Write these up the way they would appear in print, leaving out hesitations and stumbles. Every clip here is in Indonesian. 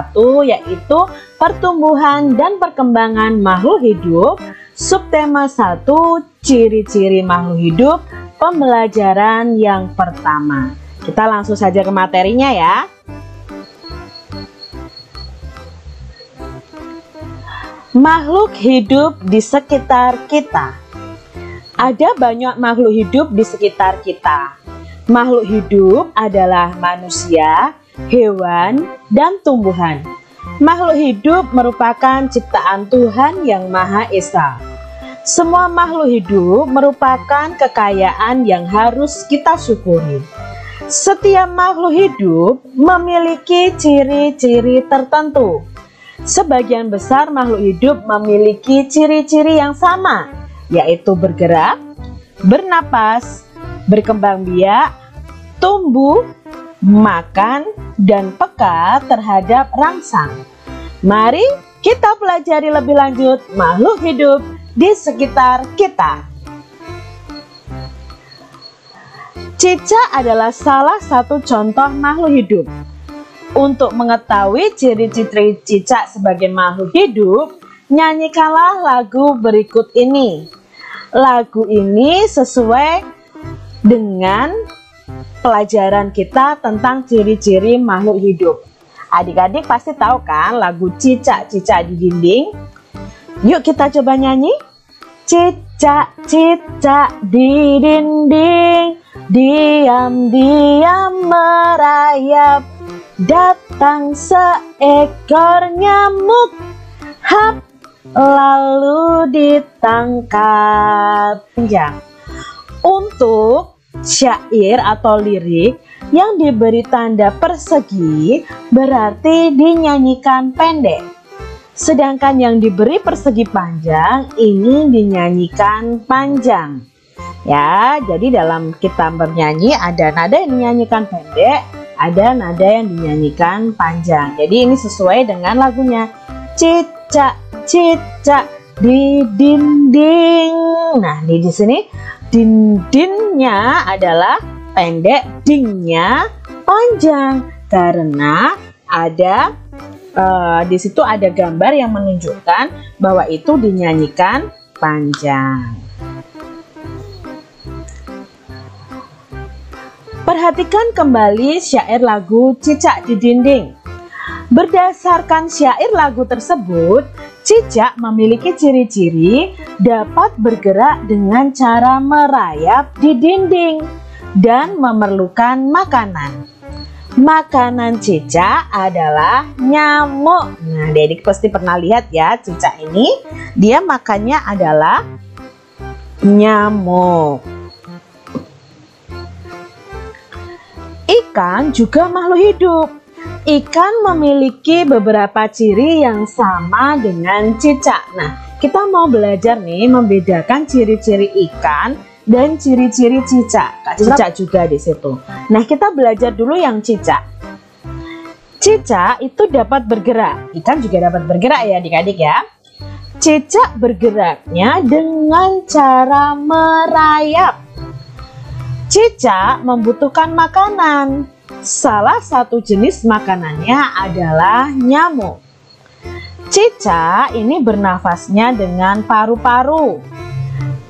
satu, yaitu pertumbuhan dan perkembangan makhluk hidup. Subtema 1, ciri-ciri makhluk hidup, pembelajaran yang pertama. Kita langsung saja ke materinya ya. Makhluk hidup di sekitar kita. Ada banyak makhluk hidup di sekitar kita. Makhluk hidup adalah manusia, hewan, dan tumbuhan. Makhluk hidup merupakan ciptaan Tuhan yang Maha Esa. Semua makhluk hidup merupakan kekayaan yang harus kita syukuri. Setiap makhluk hidup memiliki ciri-ciri tertentu. Sebagian besar makhluk hidup memiliki ciri-ciri yang sama, yaitu bergerak, bernapas, berkembang biak, tumbuh, makan, dan peka terhadap rangsang. Mari kita pelajari lebih lanjut makhluk hidup di sekitar kita. Cicak adalah salah satu contoh makhluk hidup. Untuk mengetahui ciri-ciri cicak sebagai makhluk hidup, nyanyikanlah lagu berikut ini. Lagu ini sesuai dengan pelajaran kita tentang ciri-ciri makhluk hidup. Adik-adik pasti tahu kan lagu cicak-cicak di dinding? Yuk kita coba nyanyi. Cicak-cicak di dinding, diam-diam merayap. Datang seekor nyamuk, hap, lalu ditangkap. Untuk syair atau lirik yang diberi tanda persegi berarti dinyanyikan pendek. Sedangkan yang diberi persegi panjang ini dinyanyikan panjang. Ya, jadi dalam kita bernyanyi ada nada yang dinyanyikan pendek, ada nada yang dinyanyikan panjang. Jadi ini sesuai dengan lagunya. Cicak-cicak di dinding. Nah, di sini dindingnya adalah pendek, dingnya panjang karena ada di situ ada gambar yang menunjukkan bahwa itu dinyanyikan panjang. Perhatikan kembali syair lagu Cicak di Dinding. Berdasarkan syair lagu tersebut, cicak memiliki ciri-ciri dapat bergerak dengan cara merayap di dinding dan memerlukan makanan. Makanan cicak adalah nyamuk. Nah, adik pasti pernah lihat ya cicak ini, dia makannya adalah nyamuk. Ikan juga makhluk hidup. Ikan memiliki beberapa ciri yang sama dengan cicak. Nah, kita mau belajar nih membedakan ciri-ciri ikan dan ciri-ciri cicak. Cicak juga di situ. Nah, kita belajar dulu yang cicak. Cicak itu dapat bergerak. Ikan juga dapat bergerak ya adik-adik ya. Cicak bergeraknya dengan cara merayap. Cicak membutuhkan makanan. Salah satu jenis makanannya adalah nyamuk. Cicak ini bernafasnya dengan paru-paru.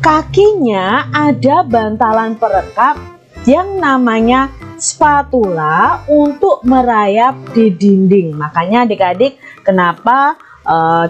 Kakinya ada bantalan perekat yang namanya spatula untuk merayap di dinding. Makanya adik-adik kenapa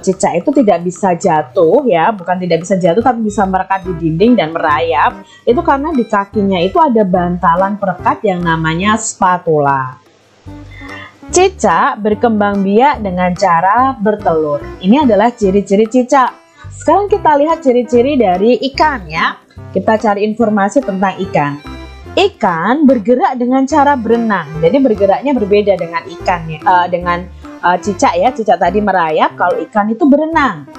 cicak itu tidak bisa jatuh ya, bukan tidak bisa jatuh tapi bisa merekat di dinding dan merayap, itu karena di kakinya itu ada bantalan perekat yang namanya spatula. Cicak berkembang biak dengan cara bertelur. Ini adalah ciri-ciri cicak. Sekarang kita lihat ciri-ciri dari ikan ya. Kita cari informasi tentang ikan. Ikan bergerak dengan cara berenang. Jadi bergeraknya berbeda dengan ikan ya, dengan cicak ya. Cicak tadi merayap, kalau ikan itu berenang.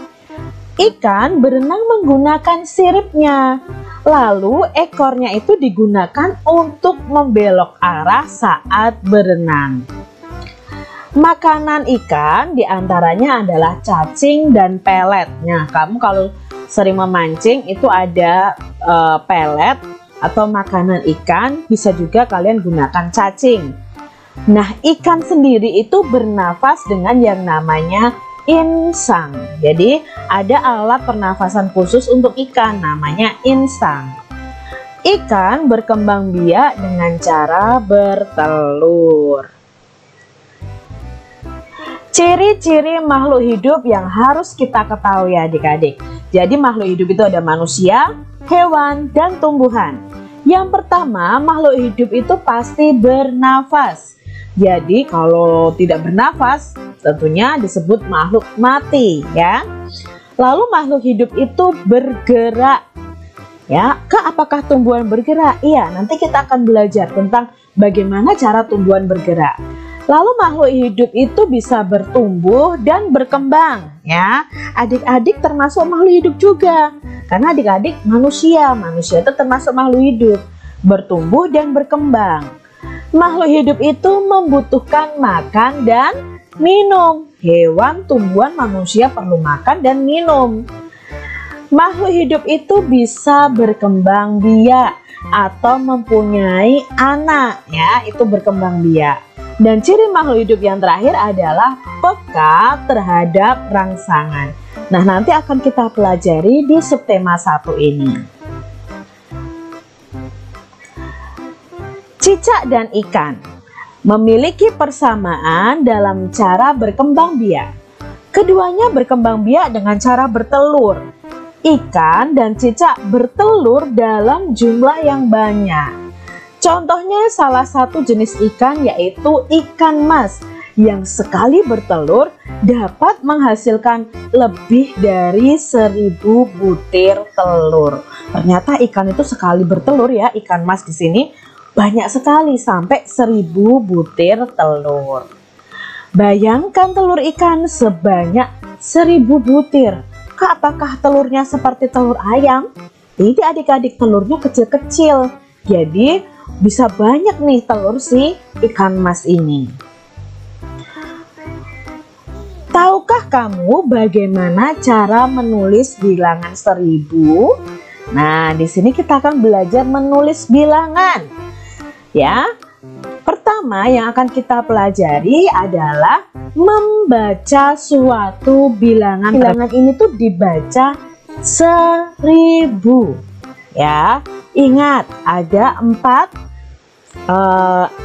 Ikan berenang menggunakan siripnya. Lalu ekornya itu digunakan untuk membelok arah saat berenang. Makanan ikan diantaranya adalah cacing dan pelet. Nah, kamu kalau sering memancing itu ada pelet atau makanan ikan, bisa juga kalian gunakan cacing. Nah, ikan sendiri itu bernafas dengan yang namanya insang. Jadi ada alat pernafasan khusus untuk ikan, namanya insang. Ikan berkembang biak dengan cara bertelur. Ciri-ciri makhluk hidup yang harus kita ketahui adik-adik. Jadi makhluk hidup itu ada manusia, hewan, dan tumbuhan. Yang pertama, makhluk hidup itu pasti bernafas. Jadi kalau tidak bernafas, tentunya disebut makhluk mati ya. Lalu makhluk hidup itu bergerak. Ya, apakah tumbuhan bergerak? Iya, nanti kita akan belajar tentang bagaimana cara tumbuhan bergerak. Lalu makhluk hidup itu bisa bertumbuh dan berkembang ya. Adik-adik termasuk makhluk hidup juga. Karena adik-adik manusia itu termasuk makhluk hidup, bertumbuh dan berkembang. Makhluk hidup itu membutuhkan makan dan minum. Hewan, tumbuhan, manusia perlu makan dan minum. Makhluk hidup itu bisa berkembang biak atau mempunyai anak ya, itu berkembang biak. Dan ciri makhluk hidup yang terakhir adalah peka terhadap rangsangan. Nah, nanti akan kita pelajari di subtema 1 ini. Cicak dan ikan memiliki persamaan dalam cara berkembang biak. Keduanya berkembang biak dengan cara bertelur. Ikan dan cicak bertelur dalam jumlah yang banyak. Contohnya salah satu jenis ikan yaitu ikan mas yang sekali bertelur dapat menghasilkan lebih dari 1000 butir telur. Ternyata ikan itu sekali bertelur ya, ikan mas di sini banyak sekali sampai 1000 butir telur. Bayangkan telur ikan sebanyak 1000 butir. Apakah telurnya seperti telur ayam? Tidak adik-adik, telurnya kecil-kecil. Jadi bisa banyak nih telur si ikan mas ini. Tahukah kamu bagaimana cara menulis bilangan 1000? Nah, di sini kita akan belajar menulis bilangan. Ya. Pertama yang akan kita pelajari adalah membaca suatu bilangan. Bilangan ini tuh dibaca 1000. Ya, ingat ada 4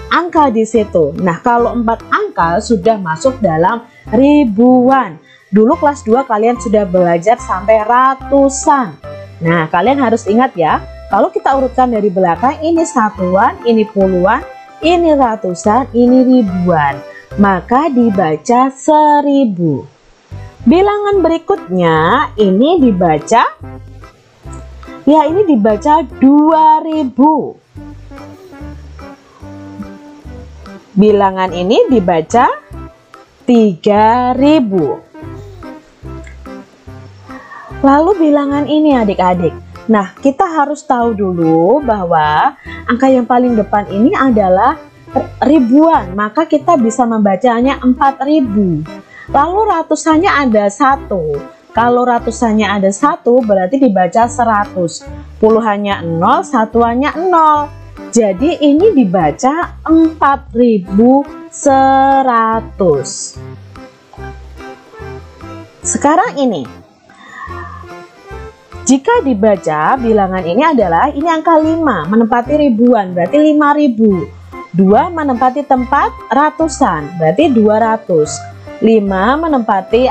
angka di situ. Nah, kalau 4 angka sudah masuk dalam ribuan. Dulu kelas 2 kalian sudah belajar sampai ratusan. Nah, kalian harus ingat ya, kalau kita urutkan dari belakang, ini satuan, ini puluhan, ini ratusan, ini ribuan. Maka dibaca 1000. Bilangan berikutnya ini dibaca, ya ini dibaca 2000. Bilangan ini dibaca 3000. Lalu bilangan ini adik-adik. Nah, kita harus tahu dulu bahwa angka yang paling depan ini adalah ribuan, maka kita bisa membacanya 4000. Lalu ratusannya ada 1. Kalau ratusannya ada 1 berarti dibaca 100. Puluhannya 0, satuannya 0. Jadi ini dibaca 4100. Sekarang ini, jika dibaca bilangan ini adalah, ini angka 5 menempati ribuan berarti 5000. 2 menempati tempat ratusan berarti 200. 5 menempati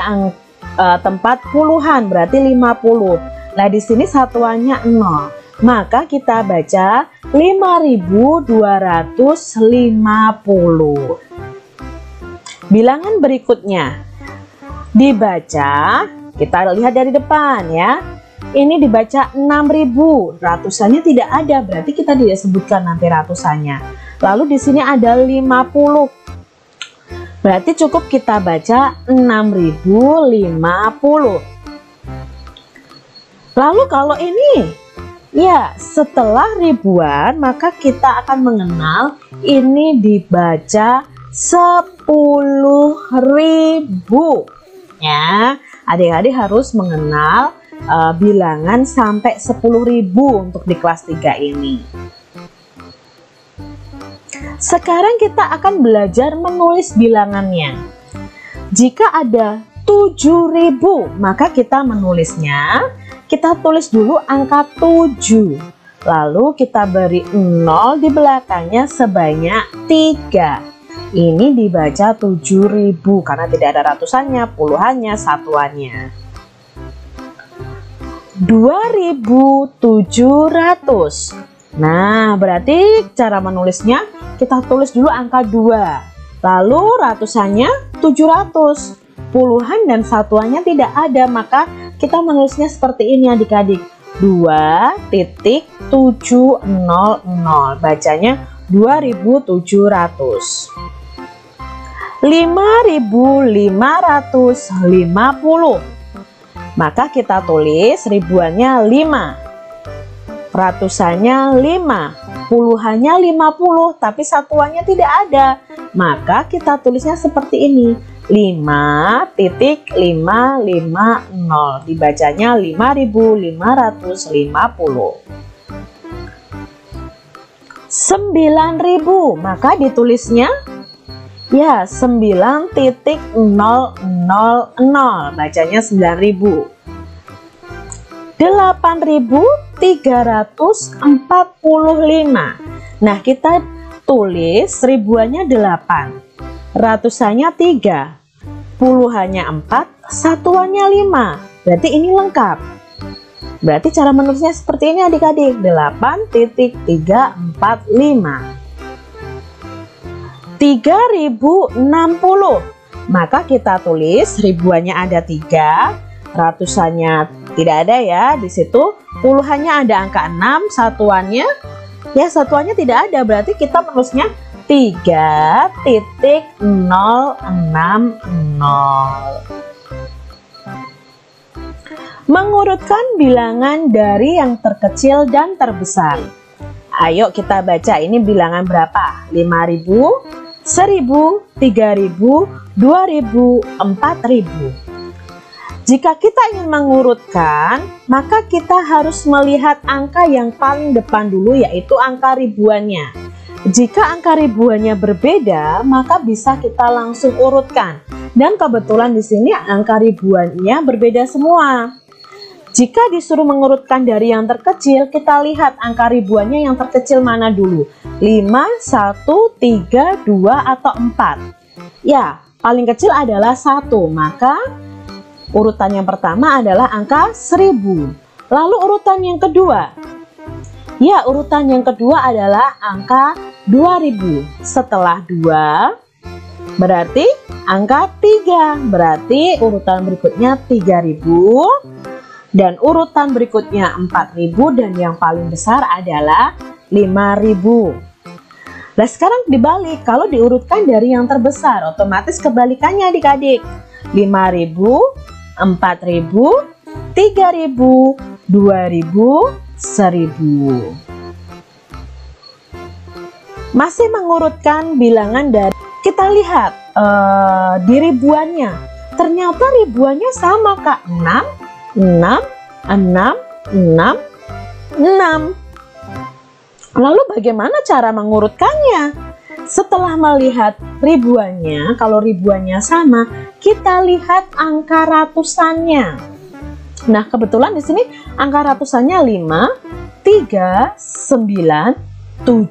tempat puluhan berarti 50. Nah, di sini satuannya 0. Maka kita baca 5250. Bilangan berikutnya dibaca, kita lihat dari depan ya. Ini dibaca 6000, ratusannya tidak ada, berarti kita tidak sebutkan nanti ratusannya. Lalu di sini ada 50. Berarti cukup kita baca 6050. Lalu kalau ini, ya setelah ribuan, maka kita akan mengenal ini dibaca 10.000. Ya, adik-adik harus mengenal bilangan sampai 10.000 untuk di kelas 3 ini. Sekarang kita akan belajar menulis bilangannya. Jika ada 7.000, maka kita menulisnya, kita tulis dulu angka 7. Lalu kita beri 0 di belakangnya sebanyak 3. Ini dibaca 7.000 karena tidak ada ratusannya, puluhannya, satuannya. 2.700. Nah, berarti cara menulisnya kita tulis dulu angka 2. Lalu ratusannya 700. Puluhan dan satuannya tidak ada, maka kita menulisnya seperti ini adik-adik. 2.700. Bacanya 2.700. 5.550. Maka kita tulis ribuannya 5. Ratusannya 5, puluhannya 50, tapi satuannya tidak ada. Maka kita tulisnya seperti ini, 5.550. Dibacanya 5.550. 9.000, maka ditulisnya ya 9.000. Bacanya 9.000. 8.345. Nah, kita tulis ribuannya 8, ratusannya 3, puluhannya 4, satuannya 5. Berarti ini lengkap. Berarti cara menulisnya seperti ini adik-adik, 8.345. 3.060. Maka kita tulis ribuannya ada 3, ratusannya tidak ada ya di situ, puluhannya ada angka 6, satuannya ya satuannya tidak ada, berarti kita menulisnya 3.060. Mengurutkan bilangan dari yang terkecil dan terbesar. Ayo kita baca, ini bilangan berapa? 5.000, 1.000, 3.000, 2.000, 4.000. Jika kita ingin mengurutkan, maka kita harus melihat angka yang paling depan dulu, yaitu angka ribuannya. Jika angka ribuannya berbeda, maka bisa kita langsung urutkan. Dan kebetulan di sini angka ribuannya berbeda semua. Jika disuruh mengurutkan dari yang terkecil, kita lihat angka ribuannya yang terkecil mana dulu. 5, 1, 3, 2, atau 4. Ya, paling kecil adalah 1, maka urutan yang pertama adalah angka 1000. Lalu urutan yang kedua, ya urutan yang kedua adalah angka 2000. Setelah 2 berarti angka 3, berarti urutan berikutnya 3000, dan urutan berikutnya 4000, dan yang paling besar adalah 5000. Nah, sekarang dibalik, kalau diurutkan dari yang terbesar, otomatis kebalikannya adik-adik. 5000, 4000, 3000, 2000, 1000. Masih mengurutkan bilangan dari, kita lihat di ribuannya. Ternyata ribuannya sama Kak, 6, 6, 6, 6, 6. Lalu bagaimana cara mengurutkannya? Setelah melihat ribuannya, kalau ribuannya sama, kita lihat angka ratusannya. Nah, kebetulan di sini angka ratusannya 5, 3, 9, 7,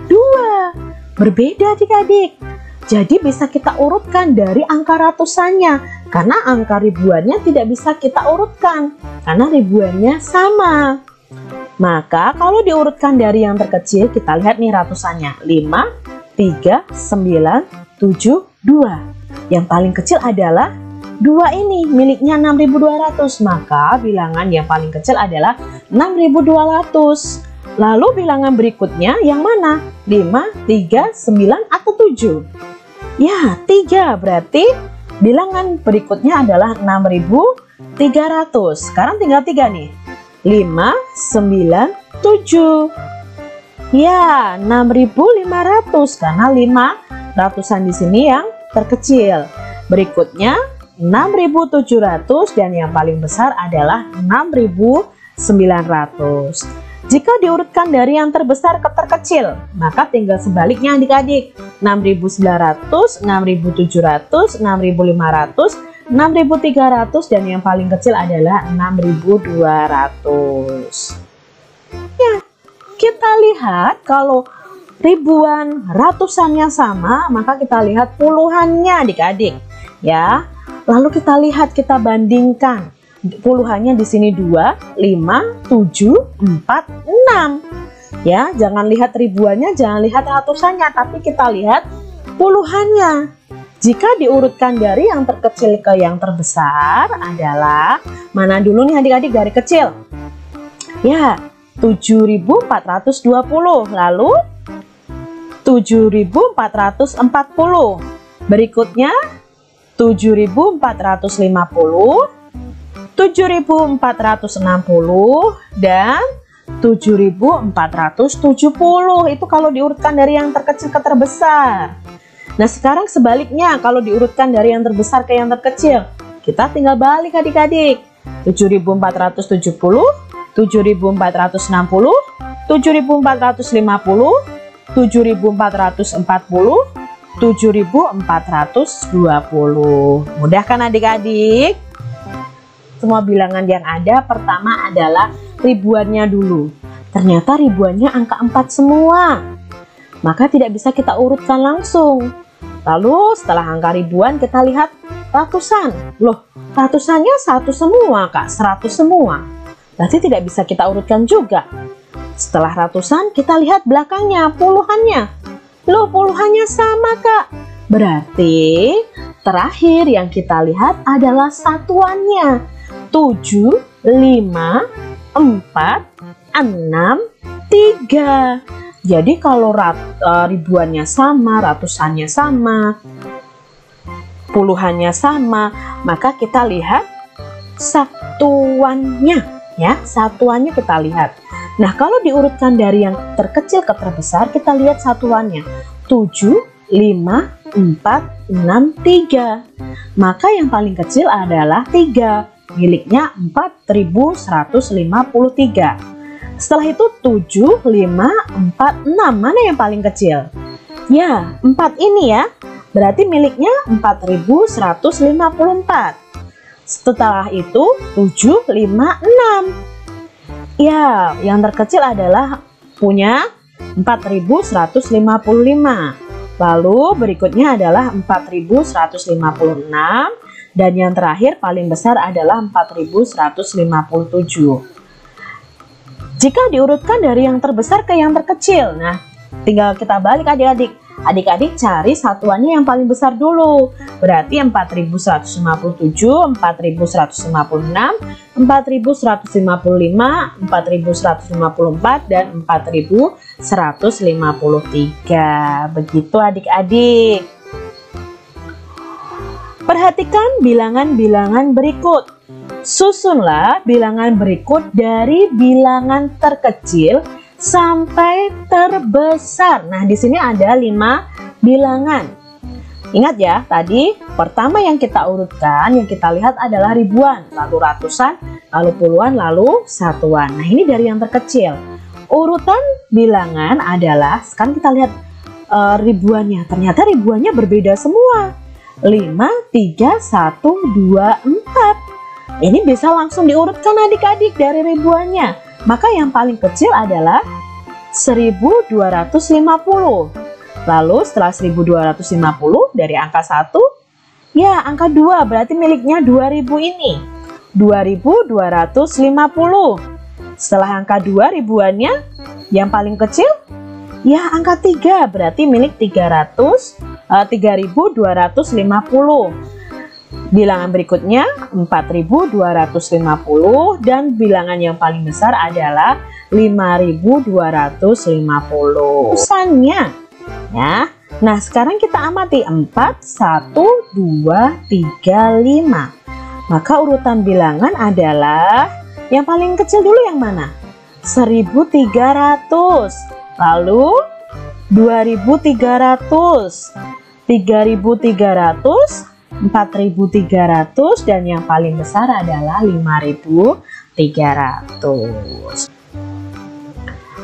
2. Berbeda adik-adik. Jadi bisa kita urutkan dari angka ratusannya, karena angka ribuannya tidak bisa kita urutkan karena ribuannya sama. Maka kalau diurutkan dari yang terkecil, kita lihat nih ratusannya, 5, 3, 9, 7, 2. Yang paling kecil adalah 2 ini, miliknya 6.200. Maka bilangan yang paling kecil adalah 6.200. Lalu bilangan berikutnya yang mana? 5, 3, 9, atau 7? Ya, 3. Berarti bilangan berikutnya adalah 6.300. Sekarang tinggal 3 nih. 5, 9, 7. Ya, 6.500 karena 5 ratusan di sini yang terkecil. Berikutnya 6.700, dan yang paling besar adalah 6.900. Jika diurutkan dari yang terbesar ke terkecil, maka tinggal sebaliknya adik-adik. 6.900, 6.700, 6.500, 6.300, dan yang paling kecil adalah 6.200. Ya, kita lihat kalau ribuan, ratusannya sama, maka kita lihat puluhannya adik-adik. Ya, lalu kita lihat, kita bandingkan. Puluhannya di sini 2, 5, 7, 4, 6. Ya, jangan lihat ribuannya, jangan lihat ratusannya, tapi kita lihat puluhannya. Jika diurutkan dari yang terkecil ke yang terbesar adalah, mana dulu nih adik-adik dari kecil? Ya, 7.420, lalu 7.440. Berikutnya 7.450, 7.460, dan 7.470. Itu kalau diurutkan dari yang terkecil ke terbesar. Nah, sekarang sebaliknya, kalau diurutkan dari yang terbesar ke yang terkecil, kita tinggal balik adik-adik. 7.470, 7.460, 7.450, 7.440, 7.420. Mudah kan adik-adik? Semua bilangan yang ada, pertama adalah ribuannya dulu. Ternyata ribuannya angka 4 semua. Maka tidak bisa kita urutkan langsung. Lalu setelah angka ribuan kita lihat ratusan. Loh, ratusannya 1 semua Kak, 100 semua. Berarti tidak bisa kita urutkan juga. Setelah ratusan kita lihat belakangnya, puluhannya. Loh, puluhannya sama Kak. Berarti terakhir yang kita lihat adalah satuannya. 7, 5, 4, 6, 3. Jadi kalau ribuannya sama, ratusannya sama, puluhannya sama, maka kita lihat satuannya, ya, satuannya kita lihat. Nah, kalau diurutkan dari yang terkecil ke terbesar, kita lihat satuannya 7, 5, 4, 6, 3. Maka yang paling kecil adalah 3. Miliknya 4.153. Setelah itu 7, 5, 4, 6. Mana yang paling kecil? Ya, 4 ini ya. Berarti miliknya 4.154. Setelah itu 7, 5, 6. Ya, yang terkecil adalah punya 4.155. Lalu berikutnya adalah 4.156. Dan yang terakhir paling besar adalah 4.157. Jika diurutkan dari yang terbesar ke yang terkecil, nah tinggal kita balik adik-adik. Adik-adik cari satuannya yang paling besar dulu. Berarti 4.157, 4.156, 4.155, 4.154, dan 4.153. Begitu adik-adik. Perhatikan bilangan-bilangan berikut. Susunlah bilangan berikut dari bilangan terkecil sampai terbesar. Nah, di sini ada 5 bilangan. Ingat ya, tadi pertama yang kita urutkan, yang kita lihat adalah ribuan, lalu ratusan, lalu puluhan, lalu satuan. Nah, ini dari yang terkecil. Urutan bilangan adalah, sekarang kita lihat ribuannya. Ternyata ribuannya berbeda semua. 5, 3, 1, 2, 4. Ini bisa langsung diurutkan adik-adik dari ribuannya. Maka yang paling kecil adalah 1250. Lalu setelah 1250 dari angka 1, ya angka 2 berarti miliknya 2000 ini. 2250. Setelah angka 2 ribuannya, yang paling kecil ya angka 3 berarti milik 3250. Bilangan berikutnya 4250 dan bilangan yang paling besar adalah 5250. Urusannya ya. Nah, sekarang kita amati 4 1 2 3 5. Maka urutan bilangan adalah yang paling kecil dulu yang mana? 1300. Lalu 2300, 3300, 4300, dan yang paling besar adalah 5300.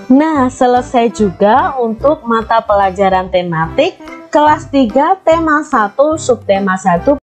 Nah, selesai juga untuk mata pelajaran tematik kelas 3 tema 1 subtema 1